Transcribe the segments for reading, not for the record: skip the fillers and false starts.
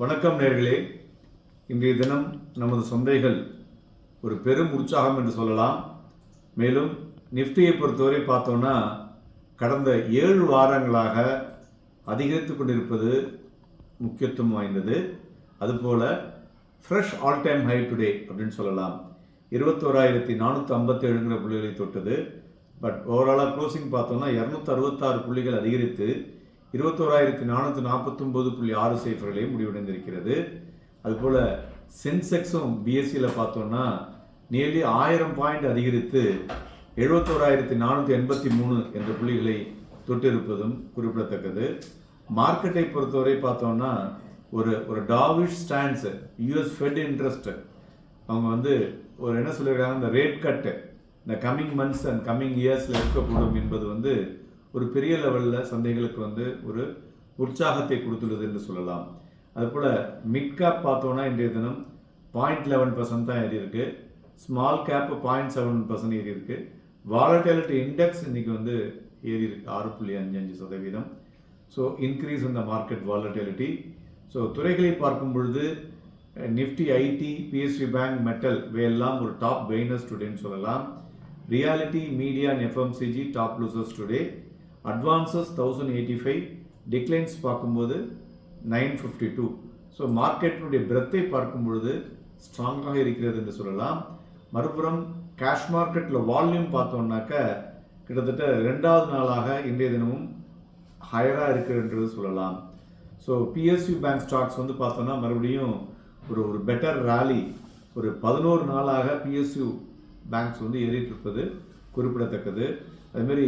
வணக்கம் நேர்களே. இன்றைய தினம் நமது சந்தைகள் ஒரு பெரும் உற்சாகம் என்று சொல்லலாம். மேலும் நிஃப்டியை பொறுத்தவரை பார்த்தோம்னா கடந்த 7 வாரங்களாக அதிகரித்து கொண்டிருப்பது முக்கியத்துவம் வாய்ந்தது. அதுபோல் fresh all time high today அப்படின்னு சொல்லலாம். 21,457 புள்ளிகளை தொட்டது. பட் ஓவராலாக க்ளோசிங் பார்த்தோம்னா 266 புள்ளிகள் அதிகரித்து 21,449.6 சைஃபர்களையும் முடிவடைந்திருக்கிறது. அதுபோல் சென்செக்ஸும் பிஎஸ்சியில் பார்த்தோம்னா நியர்லி 1000 பாயிண்ட் அதிகரித்து 71,483 என்ற புள்ளிகளை தொட்டிருப்பதும் குறிப்பிடத்தக்கது. மார்க்கெட்டை பொறுத்தவரை பார்த்தோம்னா ஒரு டாவிஷ் ஸ்டாண்ட்ஸ் யூஎஸ் ஃபெட் இன்ட்ரெஸ்ட் அவங்க ஒரு என்ன சொல்லியிருக்காங்க, இந்த ரேட் கட்டு இந்த கம்மிங் மந்த்ஸ் அண்ட் கம்மிங் இயர்ஸில் இருக்கக்கூடும் என்பது ஒரு பெரிய லெவலில் சந்தைகளுக்கு ஒரு உற்சாகத்தை கொடுத்துள்ளது என்று சொல்லலாம். அதுபோல் மிட் கேப் பார்த்தோன்னா இன்றைய தினம் 0.11% தான் ஏறி இருக்கு. ஸ்மால் கேப் 0.7% ஏறி இருக்கு. வாலட்டிலிட்டி இண்டெக்ஸ் இன்னைக்கு ஏறி இருக்கு 6.55%. ஸோ இன்க்ரீஸ் இந்த மார்க்கெட் வாலட்டிலிட்டி. ஸோ துறைகளை பார்க்கும் பொழுது Nifty, IT, PSU bank, metal இவையெல்லாம் ஒரு டாப் கெய்னர்ஸ் டுடேன்னு சொல்லலாம். Realty, media and FMCG top losers today. Advances 1085, declines பார்க்கும்போது 952. ஸோ மார்க்கெட்டினுடைய பிரெத்தை பார்க்கும் பொழுது ஸ்ட்ராங்காக இருக்கிறது என்று சொல்லலாம். மறுபுறம் கேஷ் மார்க்கெட்டில் வால்யூம் பார்த்தோம்னாக்க கிட்டத்தட்ட 2வது நாளாக இன்றைய தினமும் ஹையராக இருக்கிறது சொல்லலாம். ஸோ பிஎஸ்யூ பேங்க் ஸ்டாக்ஸ் பார்த்தோம்னா மறுபடியும் ஒரு பெட்டர் ராலி, ஒரு 11 நாளாக பிஎஸ்யூ பேங்க்ஸ் ஏறிட்டு இருப்பது குறிப்பிடத்தக்கது. அதுமாரி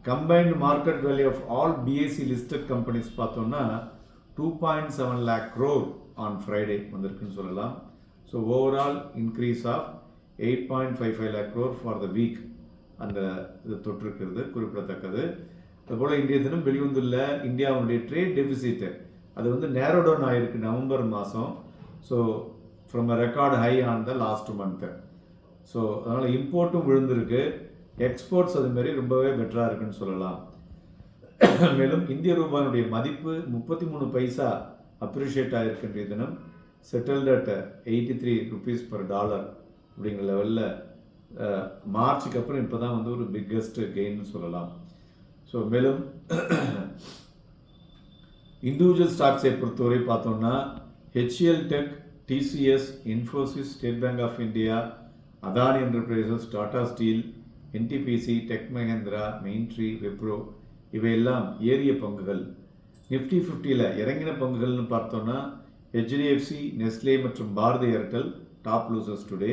combined market value of all BSE listed companies பார்த்தோம்னா 2.7 lakh crore ஆன் ஃப்ரைடே வந்திருக்குன்னு சொல்லலாம். So overall increase of 8.55 lakh crore for the week அந்த இது தொற்றிருக்கிறது குறிப்பிடத்தக்கது. அதுபோல் இன்றைய தினம் வெளிவந்துள்ள இந்தியாவுடைய ட்ரேட் டெபிசிட் அது நேரோ டவுன் ஆகிருக்கு நவம்பர் மாதம். So from a record high on the last month. So அதனால் இம்போர்ட்டும் விழுந்திருக்கு, எக்ஸ்போர்ட்ஸ் அதுமாரி ரொம்பவே பெட்டராக இருக்குன்னு சொல்லலாம். மேலும் இந்திய ரூபாயினுடைய மதிப்பு 33 பைசா அப்ரிஷியேட் ஆகிருக்கின்ற தினம் settled at 83 rupees per dollar அப்படிங்கிற லெவலில் மார்ச்சுக்கு அப்புறம் இப்போ தான் ஒரு பிக்கஸ்ட் கெயின்னு சொல்லலாம். ஸோ மேலும் இண்டிவிஜுவல் ஸ்டாக்ஸை பொறுத்தவரை பார்த்தோம்னா HCL tech, TCS, Infosys, State Bank of India, Adani enterprises, Tata steel, NTPC, tech Mahindra, மெயின்ட்ரி, விப்ரோ இவையெல்லாம் ஏறிய பங்குகள். நிஃப்டி 50ல் இறங்கின பங்குகள்னு பார்த்தோன்னா ஹெச்டிஎஃப்சி, நெஸ்லே மற்றும் Bharti Airtel top losers today.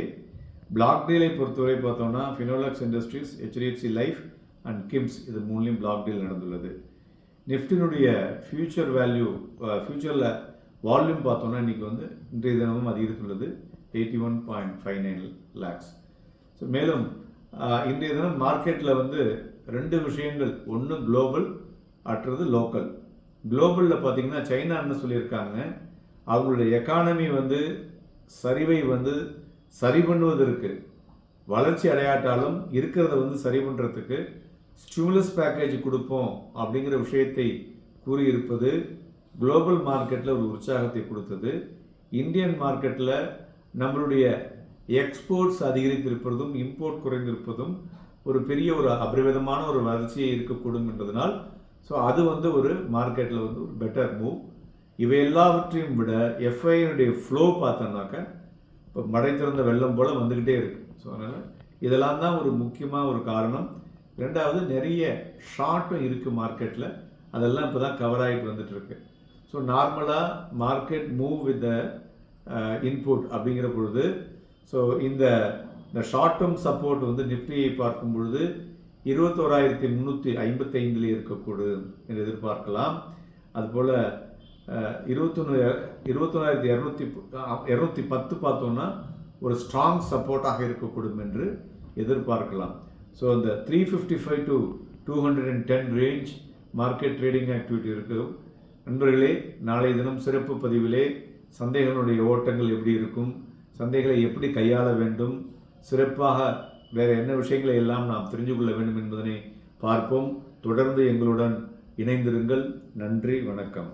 Block டீலை பொறுத்தவரை பார்த்தோம்னா Finolex industries, HDFC life and KIMS இது மூணுலையும் பிளாக் டீல் நடந்துள்ளது. நிஃப்டினுடைய ஃபியூச்சரில் வால்யூம் பார்த்தோன்னா இன்றைக்கி இன்றைய தினமும் அதிகரித்துள்ளது 81.59 lakhs. ஸோ மேலும் இன்றைய தினம் மார்க்கெட்டில் 2 விஷயங்கள், ஒன்று குளோபல், அடுத்தது லோக்கல். குளோபலில் பார்த்தீங்கன்னா சைனா என்ன சொல்லியிருக்காங்க, அவங்களுடைய எக்கானமி சரிவை சரி பண்ணுவதற்கு, வளர்ச்சி அடையாட்டாலும் இருக்கிறத சரி பண்ணுறதுக்கு ஸ்டிமுலஸ் பேக்கேஜ் கொடுப்போம் அப்படிங்கிற விஷயத்தை கூறியிருப்பது குளோபல் மார்க்கெட்டில் ஒரு உற்சாகத்தை கொடுத்தது. இந்தியன் மார்க்கெட்டில் நம்மளுடைய எக்ஸ்போர்ட்ஸ் அதிகரித்திருப்பதும் இம்போர்ட் குறைந்திருப்பதும் ஒரு பெரிய ஒரு அபரிவிதமான ஒரு வளர்ச்சியை இருக்கக்கூடும் என்பதனால் ஸோ அது ஒரு மார்க்கெட்டில் ஒரு பெட்டர் மூவ். இவை எல்லாவற்றையும் விட எஃப்ஐனுடைய ஃப்ளோ பார்த்தோம்னாக்க இப்போ மழை திறந்த வெள்ளம் போல் வந்துக்கிட்டே இருக்குது. ஸோ அதனால் இதெல்லாம் தான் ஒரு முக்கியமாக ஒரு காரணம். 2வது நிறைய ஷார்ட்டும் இருக்குது மார்க்கெட்டில், அதெல்லாம் இப்போ தான் கவர் ஆகிட்டு வந்துட்டுருக்கு. ஸோ நார்மலாக market move with the input அப்படிங்கிற பொழுது ஸோ இந்த ஷார்ட் டேர்ம் சப்போர்ட் நிஃப்டியை பார்க்கும் பொழுது 21,355 இருக்கக்கூடும் என்று எதிர்பார்க்கலாம். அதுபோல் 21,210 பார்த்தோம்னா ஒரு ஸ்ட்ராங் சப்போர்ட்டாக இருக்கக்கூடும் என்று எதிர்பார்க்கலாம். ஸோ அந்த 355 to 210 range market trading activity இருக்கும். நண்பர்களே, நாளைய தினம் சிறப்பு பதிவிலே சந்தைகளுடைய ஓட்டங்கள் எப்படி இருக்கும், சந்தைகளை எப்படி கையாள வேண்டும், சிறப்பாக வேறு என்ன விஷயங்களை எல்லாம் நாம் தெரிந்து கொள்ள வேண்டும் என்பதனை பார்ப்போம். தொடர்ந்து எங்களுடன் இணைந்திருங்கள். நன்றி, வணக்கம்.